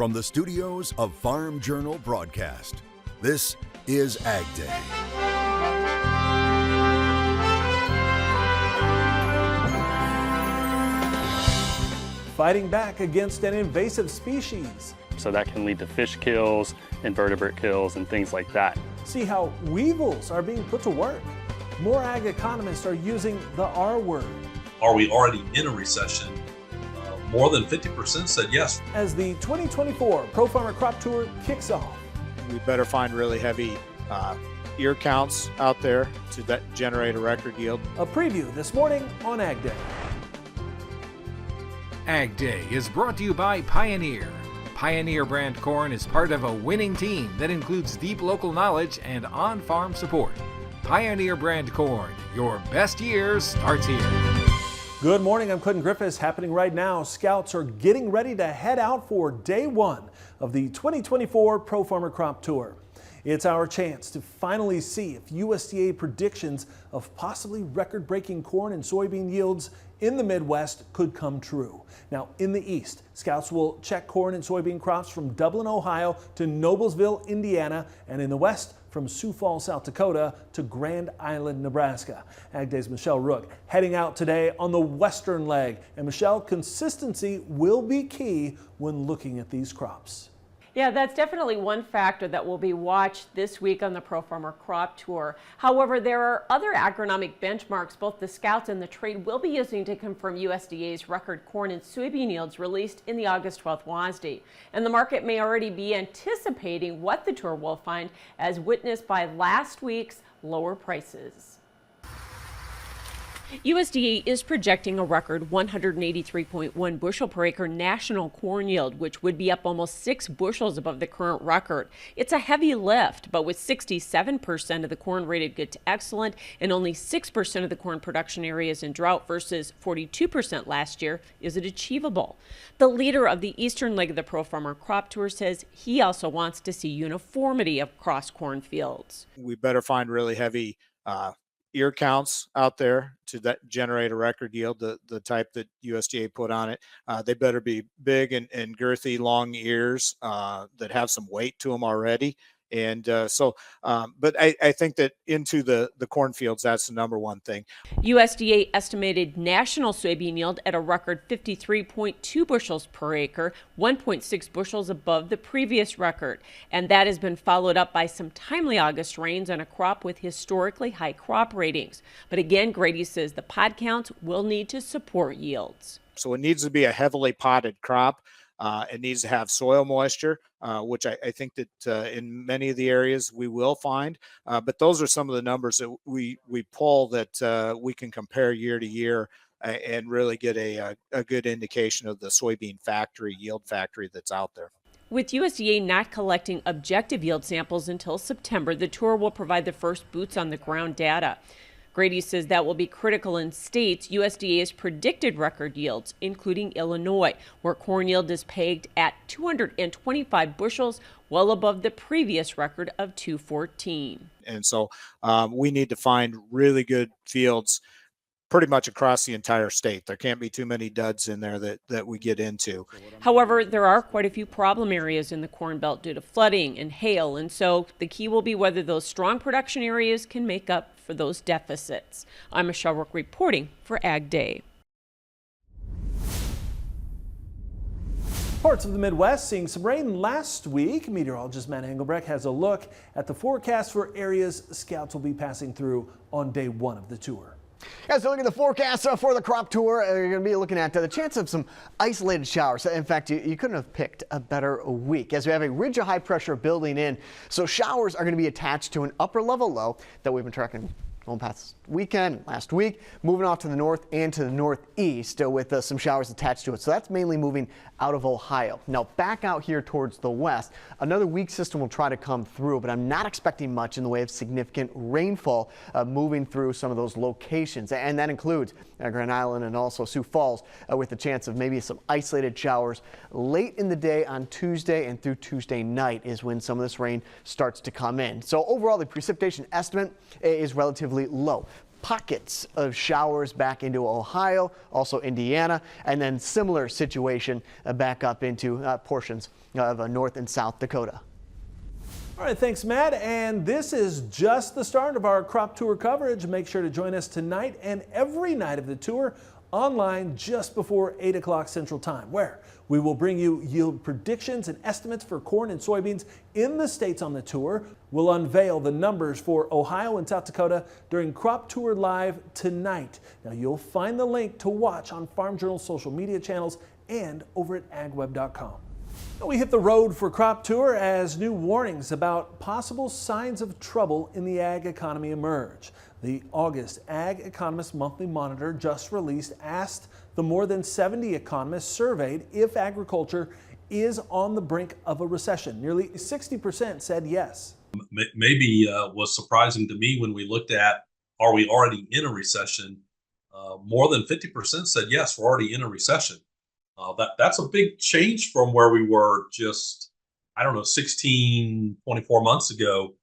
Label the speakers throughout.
Speaker 1: From the studios of Farm Journal Broadcast, this is AgDay.
Speaker 2: Fighting back against an invasive species.
Speaker 3: So that can lead to fish kills, invertebrate kills, and things like that.
Speaker 2: See how weevils are being put to work. More ag economists are using the R word.
Speaker 4: Are we already in a recession? More than 50% said yes.
Speaker 2: As the 2024 Pro Farmer Crop Tour kicks off.
Speaker 5: We better find really heavy ear counts out there to generate a record yield.
Speaker 2: A preview this morning on AgDay.
Speaker 6: AgDay is brought to you by Pioneer. Pioneer brand corn is part of a winning team that includes deep local knowledge and on-farm support. Pioneer brand corn, your best years starts here.
Speaker 2: Good morning, I'm Clinton Griffiths. Happening right now, scouts are getting ready to head out for day one of the 2024 Pro Farmer Crop Tour. It's our chance to finally see if USDA predictions of possibly record-breaking corn and soybean yields in the Midwest could come true. Now, in the East, scouts will check corn and soybean crops from Dublin, Ohio to Noblesville, Indiana, and in the West, from Sioux Falls, South Dakota to Grand Island, Nebraska. AgDay's Michelle Rook heading out today on the western leg. And Michelle, consistency will be key when looking at these crops.
Speaker 7: Yeah, that's definitely one factor that will be watched this week on the Pro Farmer Crop Tour. However, there are other agronomic benchmarks both the scouts and the trade will be using to confirm USDA's record corn and soybean yields released in the August 12th WASDE. And the market may already be anticipating what the tour will find, as witnessed by last week's lower prices. USDA is projecting a record 183.1 bushel per acre national corn yield, which would be up almost 6 bushels above the current record. It's a heavy lift, but with 67% of the corn rated good to excellent and only 6% of the corn production areas in drought versus 42% last year, is it achievable? The leader of the eastern leg of the Pro Farmer Crop Tour says he also wants to see uniformity across cornfields.
Speaker 5: We better find really heavy ear counts out there to generate a record yield, the type that USDA put on it. They better be big and girthy, long ears that have some weight to them already. And but I think that into the cornfields, that's the number one thing.
Speaker 7: USDA estimated national soybean yield at a record 53.2 bushels per acre, 1.6 bushels above the previous record. And that has been followed up by some timely August rains on a crop with historically high crop ratings. But again, Grady says the pod counts will need to support yields.
Speaker 5: So it needs to be a heavily potted crop. It needs to have soil moisture, which I think that in many of the areas we will find. But those are some of the numbers that we pull that we can compare year to year and really get a good indication of the soybean factory, yield factory that's out there.
Speaker 7: With USDA not collecting objective yield samples until September, the tour will provide the first boots on the ground data. Grady says that will be critical in states USDA has predicted record yields, including Illinois, where corn yield is pegged at 225 bushels, well above the previous record of 214.
Speaker 5: And so we need to find really good fields pretty much across the entire state. There can't be too many duds in there that we get into.
Speaker 7: However, there are quite a few problem areas in the Corn Belt due to flooding and hail, and so the key will be whether those strong production areas can make up for those deficits. I'm Michelle Rook reporting for AgDay.
Speaker 2: Parts of the Midwest seeing some rain last week. Meteorologist Matt Engelbrecht has a look at the forecast for areas scouts will be passing through on day one of the tour.
Speaker 8: As we look at the forecast for the crop tour, you're going to be looking at the chance of some isolated showers. In fact, you couldn't have picked a better week as we have a ridge of high pressure building in. So showers are going to be attached to an upper level low that we've been tracking going past weekend, last week, moving off to the north and to the northeast with some showers attached to it. So that's mainly moving out of Ohio. Now back out here towards the west, another weak system will try to come through, but I'm not expecting much in the way of significant rainfall moving through some of those locations. And that includes Grand Island and also Sioux Falls with the chance of maybe some isolated showers late in the day on Tuesday and through Tuesday night is when some of this rain starts to come in. So overall, the precipitation estimate is relatively low. pockets of showers back into Ohio, also Indiana, and then similar situation back up into portions of North and South Dakota.
Speaker 2: All right, thanks, Matt. And this is just the start of our crop tour coverage. Make sure to join us tonight and every night of the tour online just before 8 o'clock Central Time, where we will bring you yield predictions and estimates for corn and soybeans in the states on the tour. We'll unveil the numbers for Ohio and South Dakota during Crop Tour Live tonight. Now, you'll find the link to watch on Farm Journal's social media channels and over at agweb.com. We hit the road for Crop Tour as new warnings about possible signs of trouble in the ag economy emerge. The August Ag Economist Monthly Monitor, just released, asked the more than 70 economists surveyed if agriculture is on the brink of a recession. Nearly 60% said yes.
Speaker 4: Maybe was surprising to me when we looked at, are we already in a recession? More than 50% said yes, we're already in a recession. That's a big change from where we were just, 24 months ago.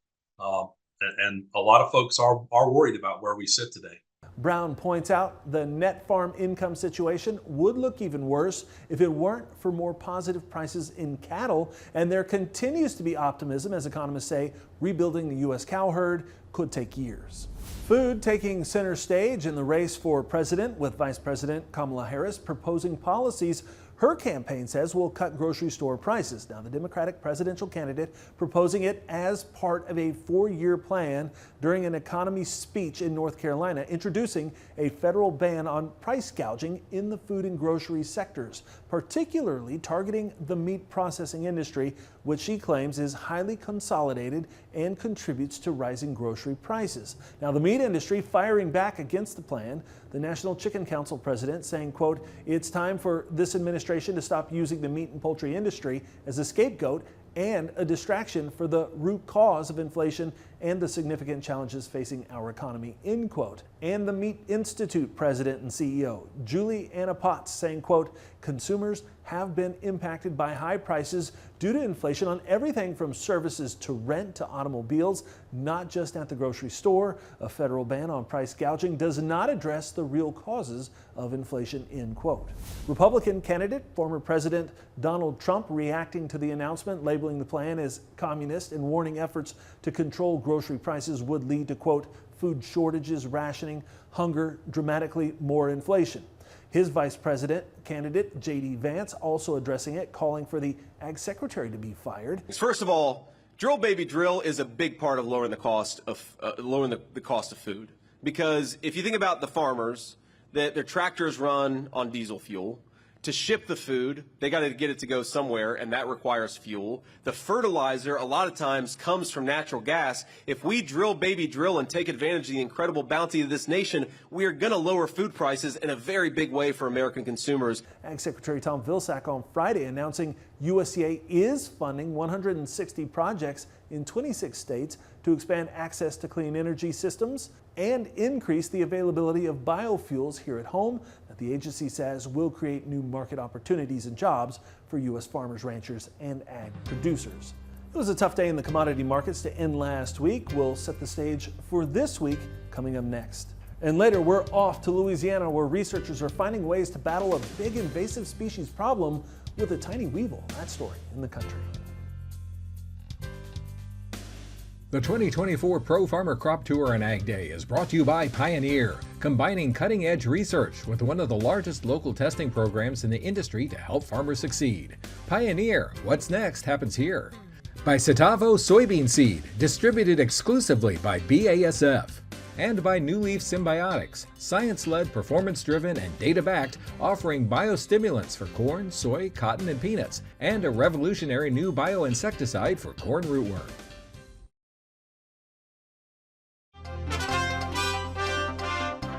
Speaker 4: And a lot of folks are worried about where we sit today.
Speaker 2: Brown points out the net farm income situation would look even worse if it weren't for more positive prices in cattle. And there continues to be optimism, as economists say, rebuilding the U.S. cow herd could take years. Food taking center stage in the race for president, with Vice President Kamala Harris proposing policies her campaign says will cut grocery store prices. Now, the Democratic presidential candidate proposing it as part of a 4-year plan during an economy speech in North Carolina, introducing a federal ban on price gouging in the food and grocery sectors, particularly targeting the meat processing industry, which she claims is highly consolidated and contributes to rising grocery prices. Now, the meat industry firing back against the plan. The National Chicken Council president saying, quote, "It's time for this administration to stop using the meat and poultry industry as a scapegoat and a distraction for the root cause of inflation and the significant challenges facing our economy," end quote. And the Meat Institute president and CEO, Julie Anna Potts, saying, quote, "Consumers have been impacted by high prices due to inflation on everything from services to rent to automobiles, not just at the grocery store. A federal ban on price gouging does not address the real causes of inflation," end quote. Republican candidate, former President Donald Trump, reacting to the announcement, labeling the plan as communist and warning efforts to control grocery prices would lead to, quote, "food shortages, rationing, hunger, dramatically more inflation." His vice president candidate, J.D. Vance, also addressing it, calling for the ag secretary to be fired.
Speaker 9: First of all, drill baby drill is a big part of lowering the cost of the cost of food, because if you think about the farmers, that their tractors run on diesel fuel. To ship the food, they got to get it to go somewhere, and that requires fuel. The fertilizer, a lot of times, comes from natural gas. If we drill baby drill and take advantage of the incredible bounty of this nation, we are going to lower food prices in a very big way for American consumers.
Speaker 2: Ag Secretary Tom Vilsack on Friday announcing USDA is funding 160 projects in 26 states to expand access to clean energy systems and increase the availability of biofuels here at home that the agency says will create new market opportunities and jobs for U.S. farmers, ranchers, and ag producers. It was a tough day in the commodity markets to end last week. We'll set the stage for this week coming up next. And later, we're off to Louisiana, where researchers are finding ways to battle a big invasive species problem with a tiny weevil. That story in the country.
Speaker 6: The 2024 Pro Farmer Crop Tour and Ag Day is brought to you by Pioneer, combining cutting-edge research with one of the largest local testing programs in the industry to help farmers succeed. Pioneer, what's next happens here. By Citavo Soybean Seed, distributed exclusively by BASF. And by New Leaf Symbiotics, science-led, performance-driven, and data-backed, offering biostimulants for corn, soy, cotton, and peanuts, and a revolutionary new bioinsecticide for corn rootworm.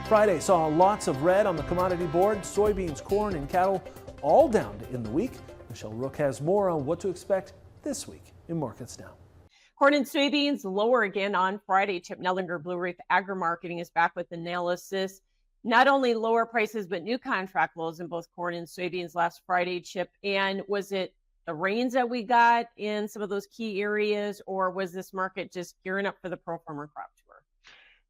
Speaker 2: Friday saw lots of red on the commodity board. Soybeans, corn, and cattle all down to end the week. Michelle Rook has more on what to expect this week in Markets Now.
Speaker 7: Corn and soybeans lower again on Friday. Chip Nellinger, Blue Reef Agri-Marketing, is back with analysis. Not only lower prices, but new contract lows in both corn and soybeans last Friday, Chip. And was it the rains that we got in some of those key areas, or was this market just gearing up for the Pro Farmer Crop Tour?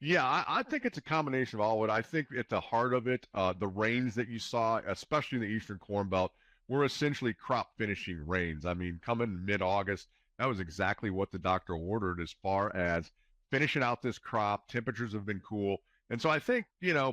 Speaker 10: Yeah, I think it's a combination of all of it. I think at the heart of it, the rains that you saw, especially in the Eastern Corn Belt, were essentially crop finishing rains. I mean, coming mid-August, that was exactly what the doctor ordered as far as finishing out this crop. Temperatures have been cool. And so I think,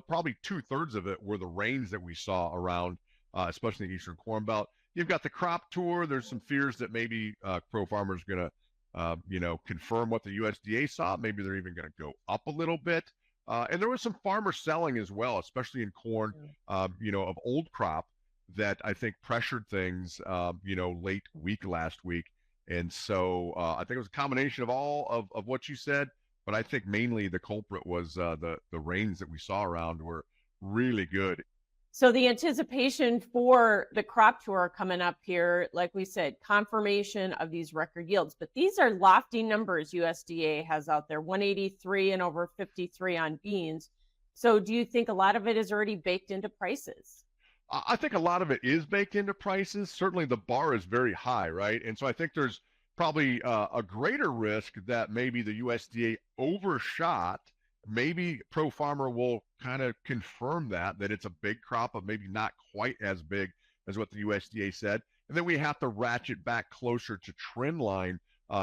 Speaker 10: probably 2/3 of it were the rains that we saw around, especially the Eastern Corn Belt. You've got the crop tour. There's some fears that maybe Pro Farmer's going to confirm what the USDA saw. Maybe they're even going to go up a little bit. And there was some farmer selling as well, especially in corn, of old crop that I think pressured things, late week last week. And so I think it was a combination of all of what you said, but I think mainly the culprit was the rains that we saw around were really good.
Speaker 7: So the anticipation for the crop tour coming up here, like we said, confirmation of these record yields, but these are lofty numbers USDA has out there, 183 and over 53 on beans. So do you think a lot of it is already baked into prices?
Speaker 10: I think a lot of it is baked into prices. Certainly the bar is very high, right? And so I think there's probably a greater risk that maybe the USDA overshot. Maybe Pro Farmer will kind of confirm that it's a big crop, but maybe not quite as big as what the USDA said. And then we have to ratchet back closer to trend line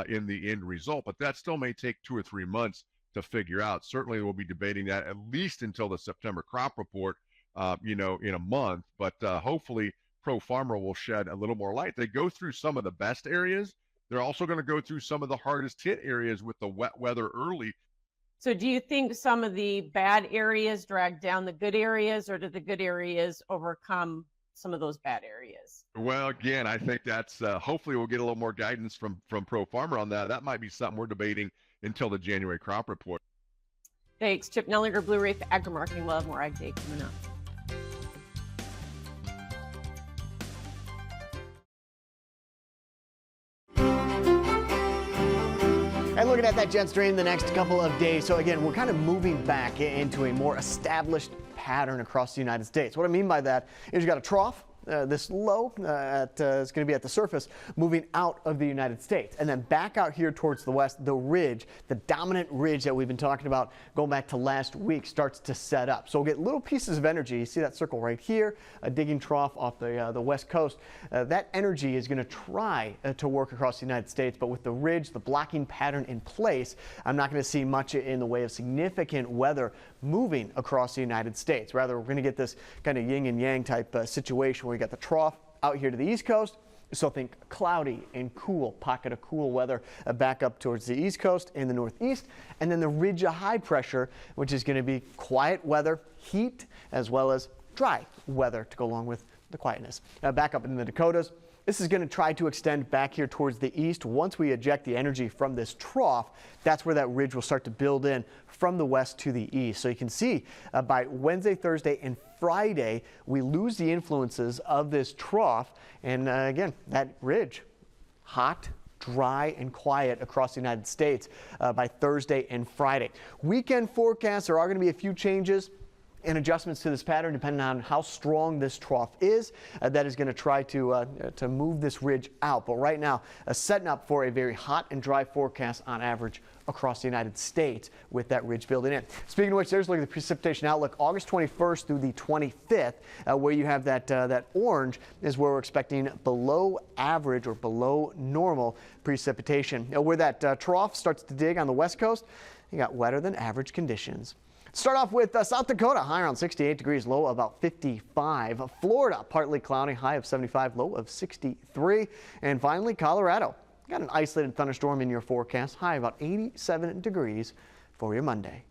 Speaker 10: in the end result. But that still may take 2 or 3 months to figure out. Certainly we'll be debating that at least until the September crop report, in a month. But hopefully Pro Farmer will shed a little more light. They go through some of the best areas. They're also going to go through some of the hardest hit areas with the wet weather early.
Speaker 7: So do you think some of the bad areas drag down the good areas, or do the good areas overcome some of those bad areas?
Speaker 10: Well, again, I think that's hopefully we'll get a little more guidance from Pro Farmer on that. That might be something we're debating until the January crop report.
Speaker 7: Thanks. Chip Nellinger, Blue Reef Agri-Marketing. We'll have more AgDay coming up.
Speaker 8: And looking at that jet stream the next couple of days. So again, we're kind of moving back into a more established pattern across the United States. What I mean by that is you got a trough, this low is going to be at the surface, moving out of the United States. And then back out here towards the west, the ridge, the dominant ridge that we've been talking about going back to last week, starts to set up. So we'll get little pieces of energy. You see that circle right here, a digging trough off the west coast. That energy is going to try to work across the United States, but with the ridge, the blocking pattern in place, I'm not going to see much in the way of significant weather moving across the United States. Rather, we're going to get this kind of yin and yang type situation where we got the trough out here to the east coast. So think cloudy and cool, pocket of cool weather back up towards the east coast and the northeast. And then the ridge of high pressure, which is going to be quiet weather, heat, as well as dry weather to go along with the quietness. Back up in the Dakotas. This is going to try to extend back here towards the east. Once we eject the energy from this trough, that's where that ridge will start to build in from the west to the east. So you can see by Wednesday, Thursday, and Friday, we lose the influences of this trough. And again, that ridge, hot, dry, and quiet across the United States by Thursday and Friday. Weekend forecasts, there are going to be a few changes and adjustments to this pattern depending on how strong this trough is. That is going to try to move this ridge out. But right now, setting up for a very hot and dry forecast on average across the United States with that ridge building in. Speaking of which, there's a look at the precipitation outlook. August 21st through the 25th, where you have that orange is where we're expecting below average or below normal precipitation. Where that trough starts to dig on the west coast, you got wetter than average conditions. Start off with South Dakota, high around 68 degrees, low about 55. Florida, partly cloudy, high of 75, low of 63. And finally, Colorado, got an isolated thunderstorm in your forecast, high about 87 degrees for your Monday.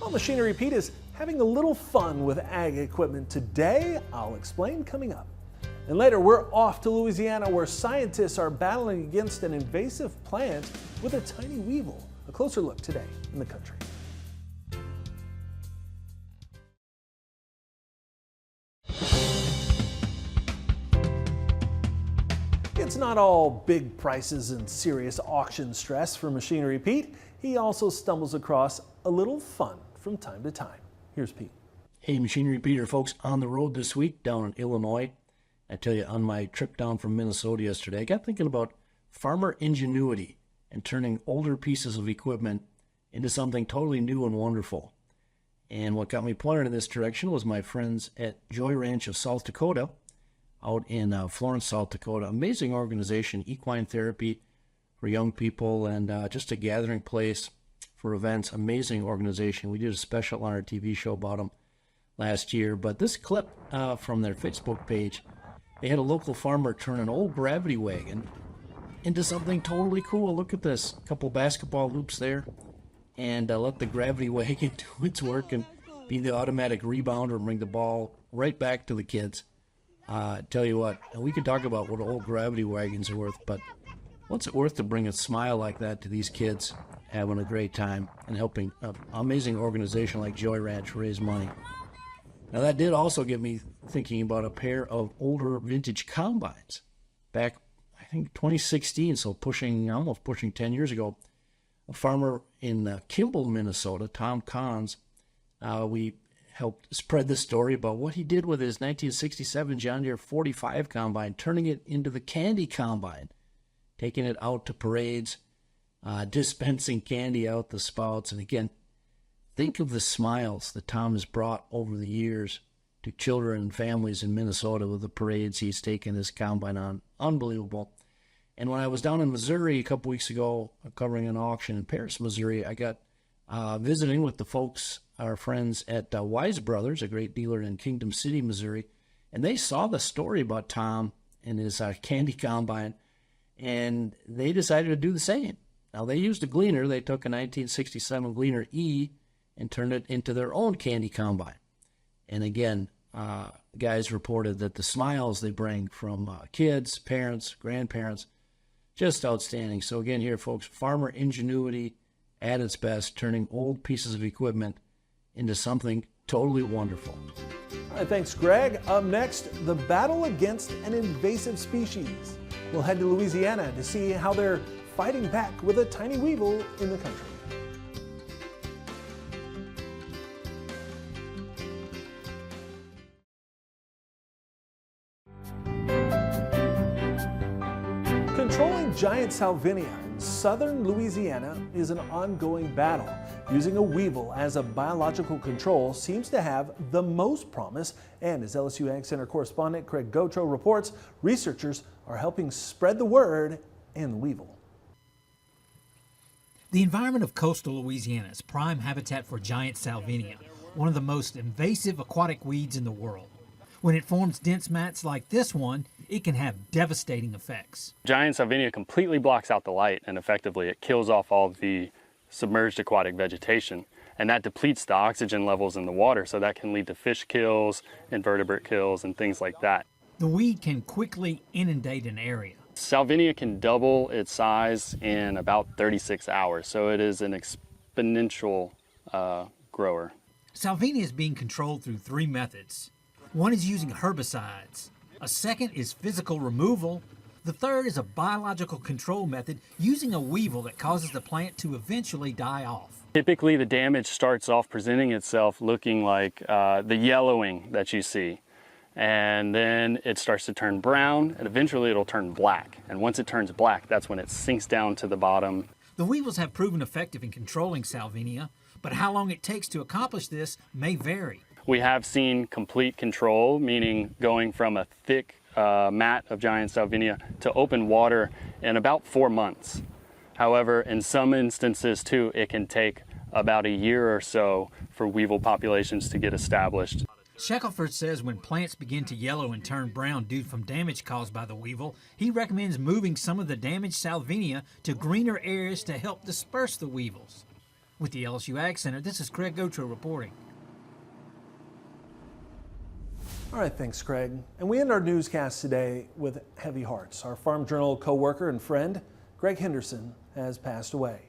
Speaker 2: Well, Machinery Pete is having a little fun with ag equipment today. I'll explain coming up. And later, we're off to Louisiana, where scientists are battling against an invasive plant with a tiny weevil. A closer look today in the country. It's not all big prices and serious auction stress for Machinery Pete. He also stumbles across a little fun from time to time. Here's Pete.
Speaker 11: Hey, Machinery Peter, folks, on the road this week down in Illinois. I tell you, on my trip down from Minnesota yesterday, I got thinking about farmer ingenuity and turning older pieces of equipment into something totally new and wonderful. And what got me pointed in this direction was my friends at Joy Ranch of South Dakota, out in Florence, South Dakota. Amazing organization, equine therapy for young people, and just a gathering place for events. Amazing organization. We did a special on our TV show about them last year. But this clip from their Facebook page, they had a local farmer turn an old gravity wagon into something totally cool. Look at this. A couple basketball loops there. And let the gravity wagon do its work and be the automatic rebounder and bring the ball right back to the kids. Tell you what, we could talk about what old gravity wagons are worth, but what's it worth to bring a smile like that to these kids having a great time and helping an amazing organization like Joy Ranch raise money? Now, that did also get me thinking about a pair of older vintage combines back, I think, 2016, so almost pushing 10 years ago. A farmer in Kimball, Minnesota, Tom Kahns, we helped spread the story about what he did with his 1967 John Deere 45 combine, turning it into the candy combine, taking it out to parades, dispensing candy out the spouts. And again, think of the smiles that Tom has brought over the years to children and families in Minnesota with the parades he's taken his combine on. Unbelievable. And when I was down in Missouri a couple weeks ago covering an auction in Paris, Missouri, I got visiting with the folks, our friends at Wise Brothers, a great dealer in Kingdom City, Missouri, and they saw the story about Tom and his candy combine, and they decided to do the same. Now, they used a Gleaner. They took a 1967 Gleaner E and turned it into their own candy combine. And again, guys reported that the smiles they bring from kids, parents, grandparents, just outstanding. So again here, folks, farmer ingenuity at its best, turning old pieces of equipment into something totally wonderful.
Speaker 2: All right, thanks, Greg. Up next, the battle against an invasive species. We'll head to Louisiana to see how they're fighting back with a tiny weevil in the country. Controlling giant salvinia in southern Louisiana is an ongoing battle. Using a weevil as a biological control seems to have the most promise, and as LSU Ag Center correspondent Craig Gautreaux reports, researchers are helping spread the word in the weevil.
Speaker 12: The environment of coastal Louisiana is prime habitat for giant salvinia, one of the most invasive aquatic weeds in the world. When it forms dense mats like this one, it can have devastating effects.
Speaker 3: Giant salvinia completely blocks out the light, and effectively it kills off all the submerged aquatic vegetation, and that depletes the oxygen levels in the water, so that can lead to fish kills, invertebrate kills, and things like that.
Speaker 12: The weed can quickly inundate an area.
Speaker 3: Salvinia can double its size in about 36 hours, so it is an exponential grower.
Speaker 12: Salvinia is being controlled through 3 methods. One is using herbicides. A second is physical removal. The third is a biological control method using a weevil that causes the plant to eventually die off.
Speaker 3: Typically, the damage starts off presenting itself looking like the yellowing that you see. And then it starts to turn brown, and eventually it'll turn black. And once it turns black, that's when it sinks down to the bottom.
Speaker 12: The weevils have proven effective in controlling salvinia, but how long it takes to accomplish this may vary.
Speaker 3: We have seen complete control, meaning going from a thick mat of giant salvinia to open water in about 4 months. However, in some instances too, it can take about a year or so for weevil populations to get established.
Speaker 12: Shackelford says when plants begin to yellow and turn brown due from damage caused by the weevil, he recommends moving some of the damaged salvinia to greener areas to help disperse the weevils. With the LSU Ag Center, this is Craig Gautreaux reporting.
Speaker 2: All right, thanks, Craig. And we end our newscast today with heavy hearts. Our Farm Journal co-worker and friend, Greg Henderson, has passed away.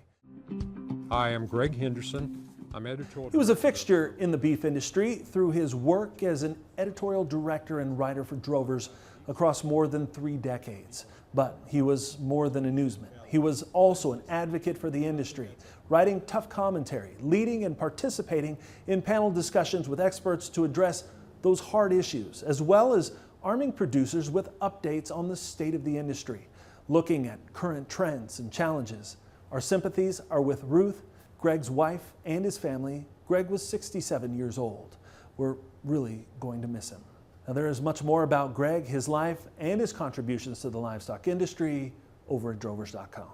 Speaker 13: Hi, I'm Greg Henderson. I'm editorial.
Speaker 2: He was a fixture in the beef industry through his work as an editorial director and writer for drovers across more than 3 decades. But he was more than a newsman. He was also an advocate for the industry, writing tough commentary, leading and participating in panel discussions with experts to address those hard issues, as well as arming producers with updates on the state of the industry, looking at current trends and challenges. Our sympathies are with Ruth, Greg's wife and his family. Greg was 67 years old. We're really going to miss him. Now, there is much more about Greg, his life, and his contributions to the livestock industry over at drovers.com.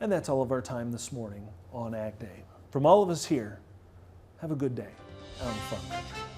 Speaker 2: And that's all of our time this morning on Ag Day. From all of us here, have a good day out on the farm country.